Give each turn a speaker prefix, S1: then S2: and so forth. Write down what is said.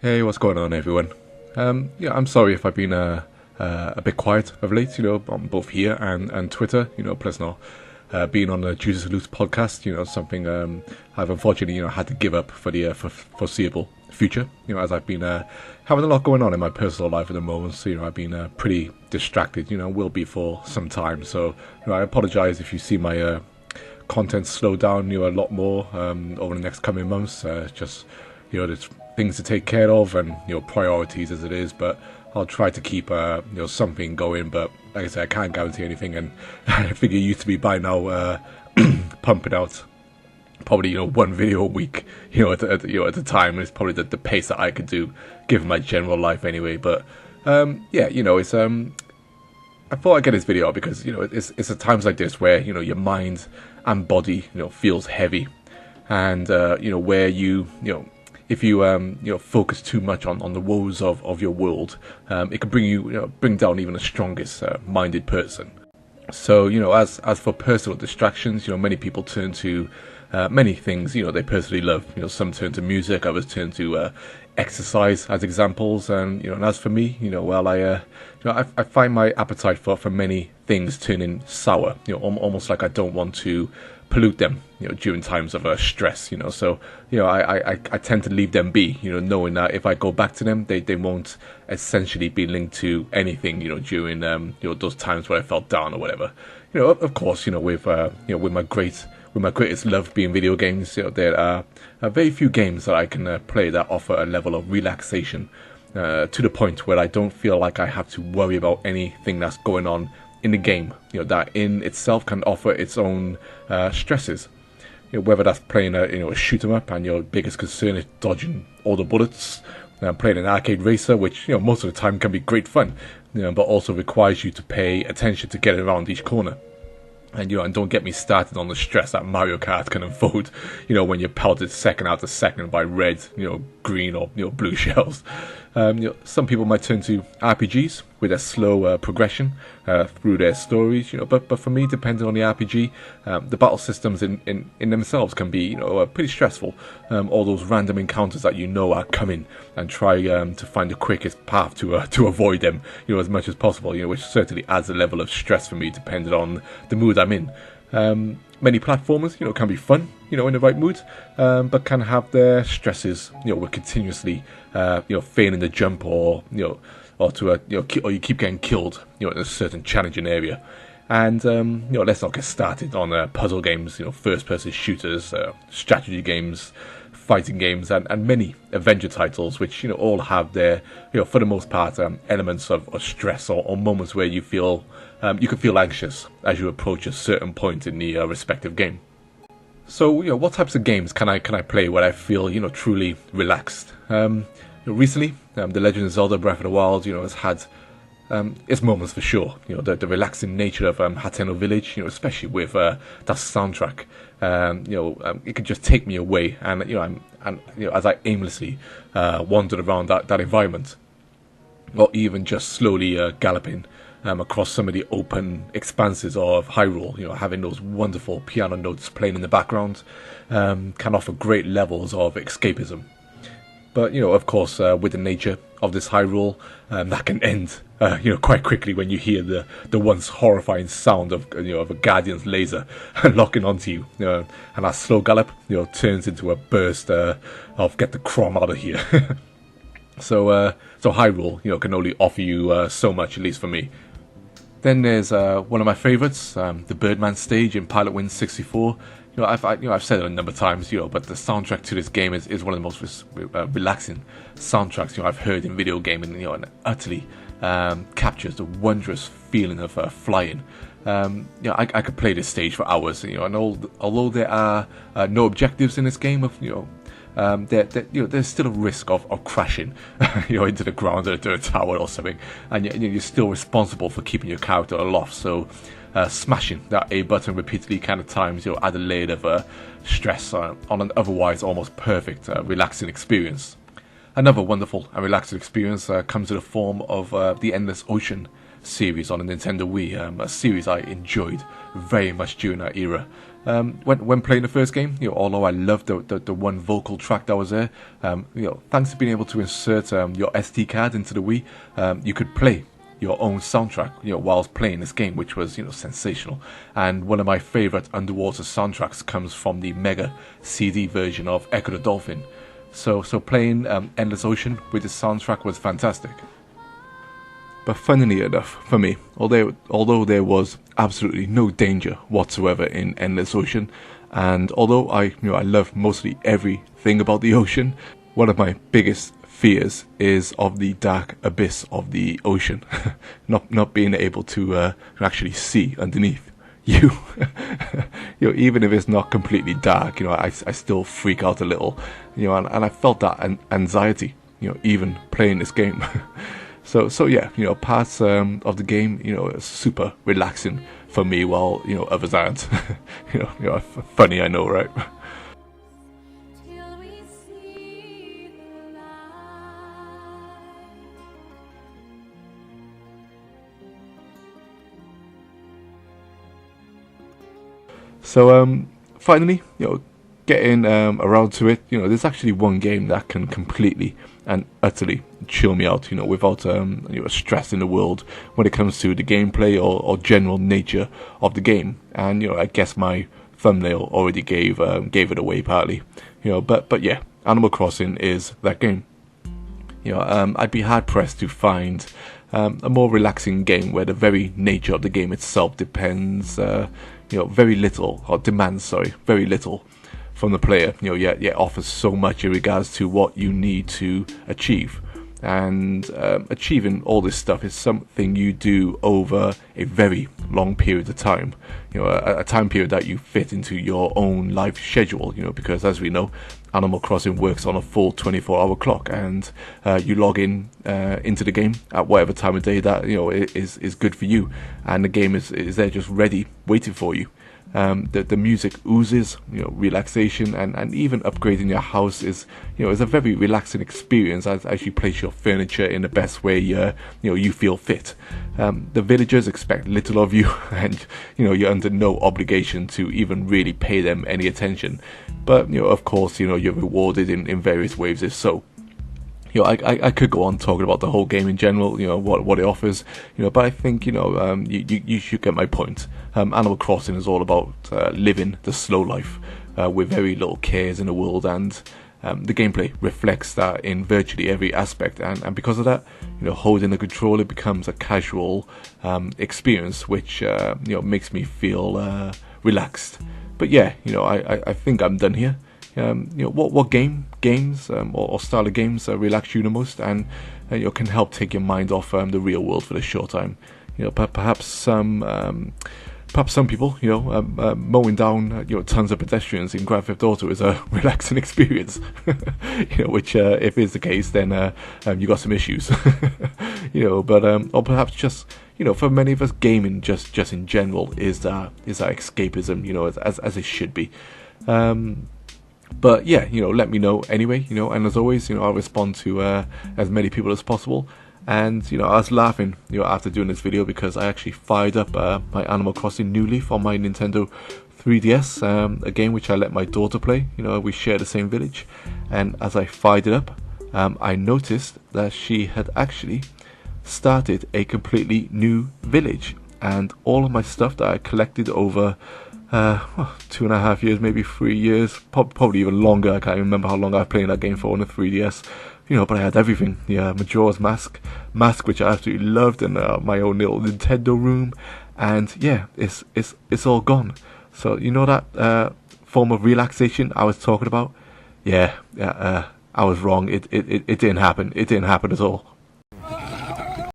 S1: Hey, what's going on, everyone? Yeah, I'm sorry if I've been a bit quiet of late, on both here and Twitter, plus not being on the Jesus Loose podcast, something I've unfortunately, had to give up for the foreseeable future, as I've been having a lot going on in my personal life at the moment, so, I've been pretty distracted, will be for some time, so, I apologize if you see my content slow down, a lot more over the next coming months, just, there's things to take care of and priorities as it is, but I'll try to keep something going. But like I said, I can't guarantee anything, and I figure you to be by now pumping out probably one video a week at the time. It's probably the pace that I could do given my general life anyway. But yeah, it's I thought I'd get this video out because it's at times like this where your mind and body feels heavy, and where if you focus too much on the woes of your world, it can bring down even the strongest minded person. So as for personal distractions, many people turn to many things they personally love. Some turn to music, others turn to exercise as examples, and and as for me, well, I find my appetite for many things turning sour. Almost like I don't want to pollute them, during times of stress, so, I tend to leave them be, knowing that if I go back to them, they won't essentially be linked to anything, during, those times where I felt down or whatever. Of course, with my greatest love being video games, there are very few games that I can play that offer a level of relaxation, to the point where I don't feel like I have to worry about anything that's going on in the game, that in itself can offer its own stresses. Whether that's playing a shoot 'em up and your biggest concern is dodging all the bullets, playing an arcade racer, which most of the time can be great fun, but also requires you to pay attention to get around each corner. And and don't get me started on the stress that Mario Kart can unfold, when you're pelted second after second by red, green or blue shells. Some people might turn to RPGs with a slow progression through their stories, but for me, depending on the RPG, the battle systems in themselves can be pretty stressful. All those random encounters that are coming, and try to find the quickest path to avoid them, as much as possible, which certainly adds a level of stress for me depending on the mood I'm in. Many platformers, can be fun, in the right mood, but can have their stresses, with continuously, failing the jump or or you keep getting killed, in a certain challenging area. And let's not get started on puzzle games, first-person shooters, strategy games, fighting games, and many adventure titles, which all have their, for the most part, elements of stress or moments where you can feel anxious as you approach a certain point in the respective game. So, what types of games can I play where I feel truly relaxed? Recently, The Legend of Zelda: Breath of the Wild, has had its moments for sure. The relaxing nature of Hateno Village, especially with that soundtrack. It could just take me away, and as I aimlessly wandered around that environment, or even just slowly galloping across some of the open expanses of Hyrule, having those wonderful piano notes playing in the background, can offer great levels of escapism. But, of course, with the nature of this Hyrule, that can end, quite quickly when you hear the once horrifying sound of a Guardian's laser locking onto you, and that slow gallop, turns into a burst of get the crom out of here. So Hyrule, can only offer you so much, at least for me. Then there's one of my favourites, the Birdman stage in Pilotwings 64. I've said it a number of times, but the soundtrack to this game is one of the most relaxing soundtracks I've heard in video gaming, and utterly captures the wondrous feeling of flying. I could play this stage for hours, and although there are no objectives in this game, there's still a risk of crashing, into the ground or to a tower or something, and you're still responsible for keeping your character aloft. So, smashing that A button repeatedly kind of times, add a layer of stress on an otherwise almost perfect, relaxing experience. Another wonderful and relaxing experience comes in the form of the Endless Ocean series on the Nintendo Wii, a series I enjoyed very much during that era. When playing the first game, although I loved the one vocal track that was there, thanks to being able to insert your SD card into the Wii, you could play your own soundtrack, whilst playing this game, which was, sensational. And one of my favorite underwater soundtracks comes from the Mega CD version of Echo the Dolphin. So playing Endless Ocean with the soundtrack was fantastic. But funnily enough, for me, although there was absolutely no danger whatsoever in Endless Ocean, and although I love mostly everything about the ocean, one of my biggest fears is of the dark abyss of the ocean, not being able to actually see underneath you. Even if it's not completely dark, I still freak out a little, and I felt that anxiety, even playing this game. So yeah, parts of the game, is super relaxing for me, while others aren't. Funny, I know, right? So finally, getting around to it, there's actually one game that can completely and utterly chill me out, without stress in the world when it comes to the gameplay or general nature of the game. And I guess my thumbnail already gave it away partly, but yeah, Animal Crossing is that game. I'd be hard pressed to find a more relaxing game where the very nature of the game itself demands very little from the player, yet offers so much in regards to what you need to achieve. And achieving all this stuff is something you do over a very long period of time, a time period that you fit into your own life schedule, because as we know, Animal Crossing works on a full 24-hour clock, and you log in into the game at whatever time of day that is good for you, and the game is there just ready, waiting for you. The music oozes, relaxation, and even upgrading your house is a very relaxing experience as you place your furniture in the best way you feel fit. The villagers expect little of you, and you're under no obligation to even really pay them any attention. But of course, you're rewarded in various ways if so. I could go on talking about the whole game in general, what it offers, but I think, you should get my point. Animal Crossing is all about living the slow life with very little cares in the world, and the gameplay reflects that in virtually every aspect, and because of that, holding the controller becomes a casual experience, which makes me feel relaxed. But yeah, I think I'm done here. What games or style of games relax you the most, and can help take your mind off the real world for a short time. Perhaps some people, mowing down tons of pedestrians in Grand Theft Auto is a relaxing experience. Which if is the case, then you got some issues. But or perhaps just for many of us, gaming just in general is that escapism, as it should be. But yeah, let me know anyway, and as always, I'll respond to as many people as possible. And I was laughing after doing this video, because I actually fired up my Animal Crossing New Leaf on my Nintendo 3DS, a game which I let my daughter play. We share the same village, and as I fired it up, I noticed that she had actually started a completely new village, and all of my stuff that I collected over 2.5 years, maybe 3 years, probably even longer. I can't even remember how long I've played that game for on the 3DS. But I had everything. Yeah, Majora's Mask, which I absolutely loved, and my own little Nintendo room, and yeah, it's all gone. So that form of relaxation I was talking about. Yeah, I was wrong. It didn't happen. It didn't happen at all.